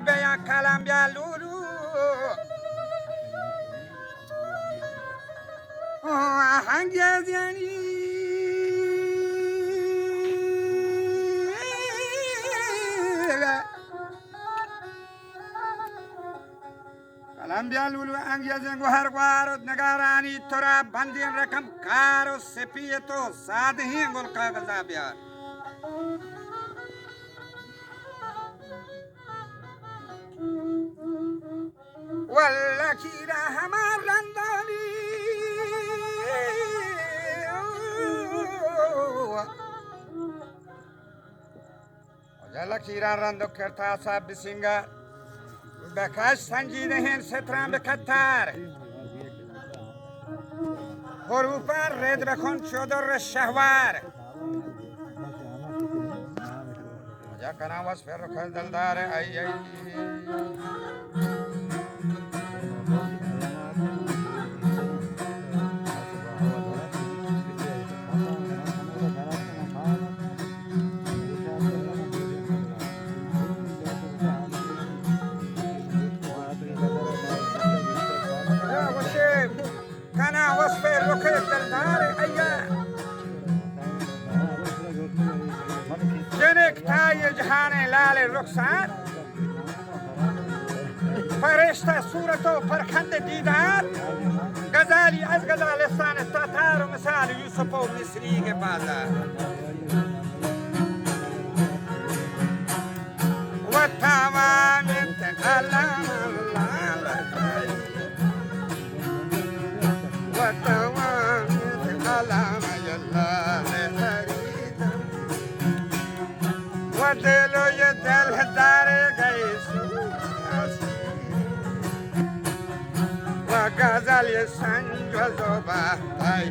beyan kalam ya lulu hangi yani kalam ya lulu hangi zengo har warot nagarani tora bandin rakam karo sepiyeto sadhi gol kagaza biar walla kira hamar landani walla kira rando kerta sab singa bakash sanjide hen setram bekatar horupar red bekon chodor shahwar ja kana was ferro khaldar ay ay लाल रुखसार फरिश्ता सूरतो परखंद दीदार गजाली अज गजालिस्तान Tatar मिसाल यूसुफ मिस्री के बाजार वतवान अल्लाह वतवान अल्लाह दिलो ये दिल दारे गए वगज़ल ये संजो ज़ोबा आई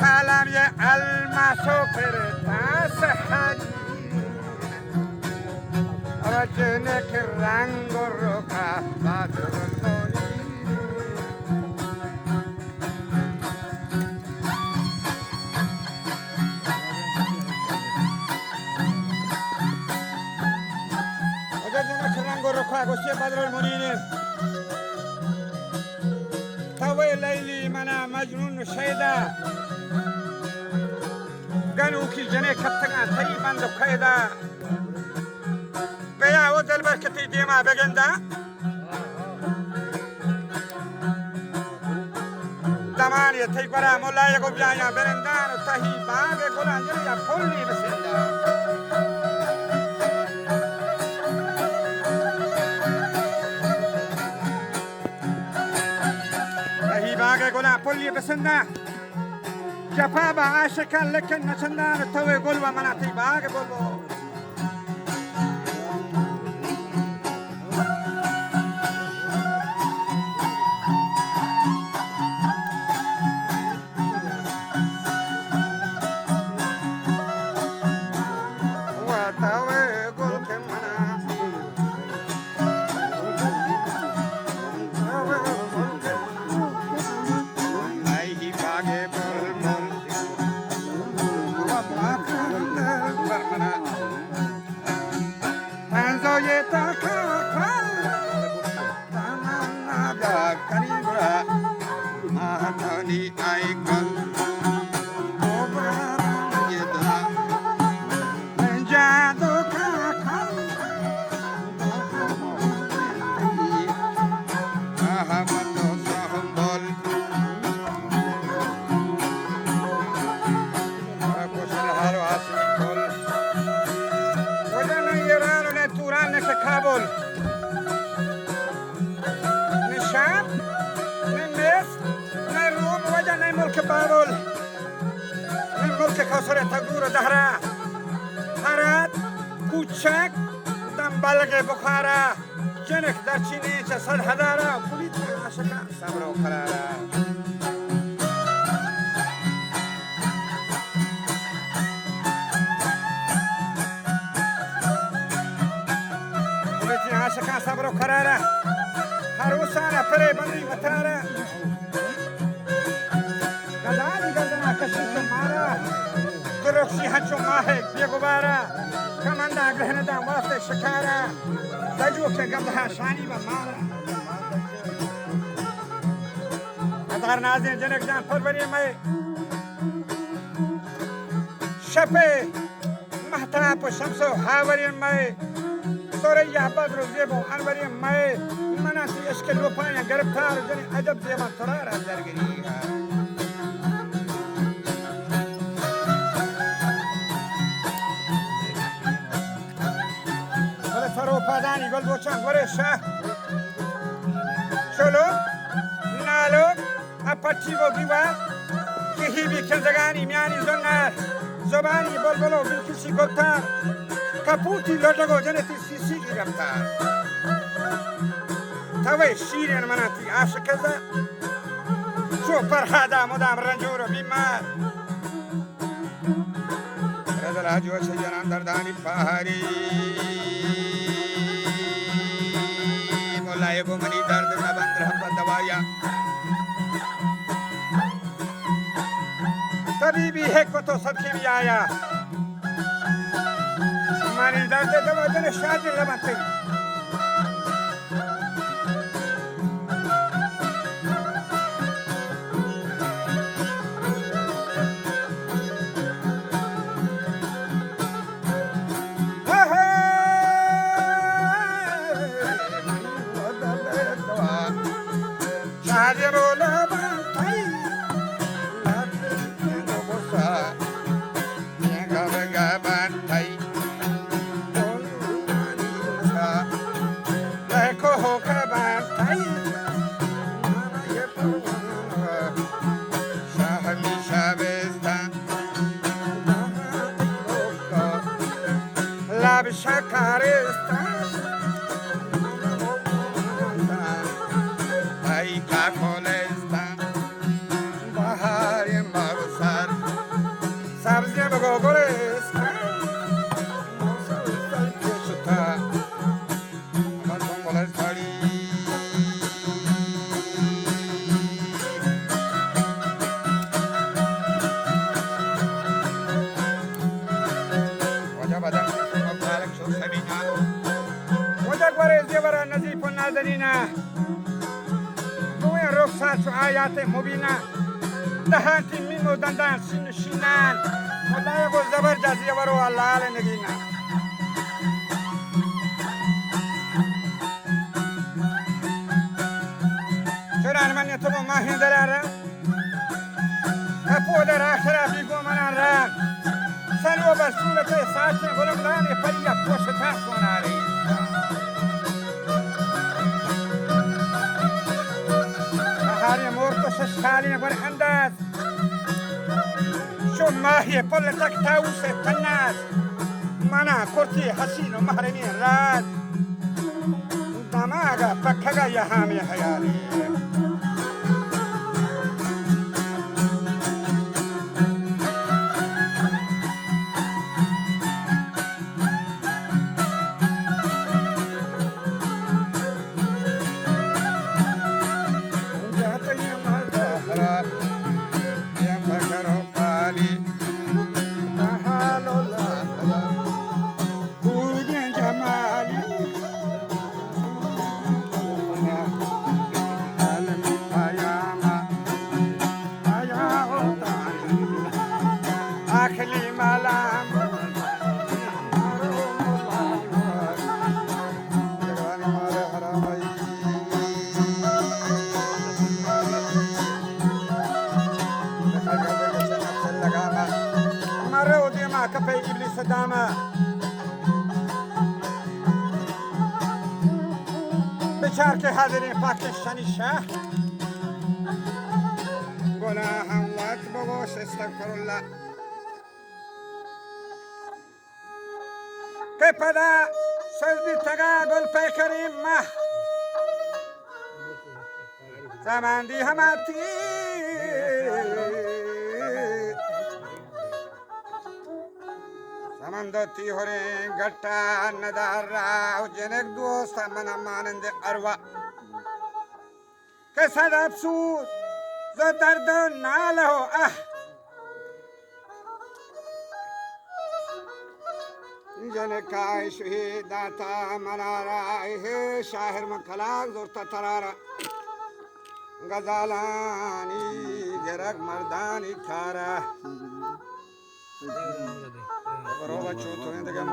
कलाम ये अलमासो फिर तास हाजी वजने के रंग रोका बादलों Agostia Badr al-Munir طوي ليلي منا مجنون شيدا قالوا كي جنيه كبتنا تيبان دو قيدا بيا ودل بركتي ديما بغندا دمان يتيقرا مولا يقو بيايا برندان تهي باغي قولان جريا فولي بسندا باقي قولا بولي بسنة جفابة عاشقا لكن نشندان توي قلوة مناطي باقي بولو كابول من الشام من مصر من الروم وجنا ملك بابل من ملك كسر تغور دهرا هرات کوچک دنبالغ بخارا جنک در چینی چه صد هزارا پولیت عاشقا صبر و قرارا عاشقا صبر و قراره هروسانه پره بندی وطاره گدانی گردنا کشیش مارا رخشی هنچو ماه بیگوبارا کماندا گرهندا واسه شکارا دجو که گبها شانی و مارا هزار نازین جنک جان پروری میں شپه محتاب و شمس و هاوری میں سوریا بدر و زیب و انوری میں مناتی اشکل و پایا گرفتار جنی عجب زیبان ترارا درگری سرو پادانی گل بوچان گوره شاه شلو نالو اپچی و دیوار که هیبی کنزگانی میانی زنگر زبانی بلبلو بلکشی گلتر کپوتی لردگو جنتی سیسی گرفتار توی شیرین مناتی عاشق زد شو فرهادا مدام رنجور و بیمار رزل حجو شجران دردانی پاهاری مولا گو منی درد نبند رحمت دوایا طبیبی ہے کو تو سب کی بھی آیا منی درد دوا جن شادی لبنتی آیات مبینه دهانتی میمو دندان شینان مدای گو زبردستی ورو حلال نگینا چرا من تو با ماهی دراره اپو در آخر بیگو من را سنو بر صورت ساچه گلمدان پریا پوشتا سوناری شالين بر انداز شو ماهي بلتك تاوس الناس منا كرتي حسين ومهرني راد دماغا فكغا يا هامي حيالي بچار که حاضرین پاکستانی شاه گناهم وقت بگوش استغفر الله که پدا سزدی تگا گل پیکریم ماه زمان دی هماتی زمندتی هورین گٹا ندار راو جنک دوست من مانند اروا که صد افسوس ز درد ناله اه जने काय शहीद दाता मनारा हे शाहिर में खलाक जोरता तरारा गजालानी जरग मर्दानी खारा बरोबर चोतो है तो क्या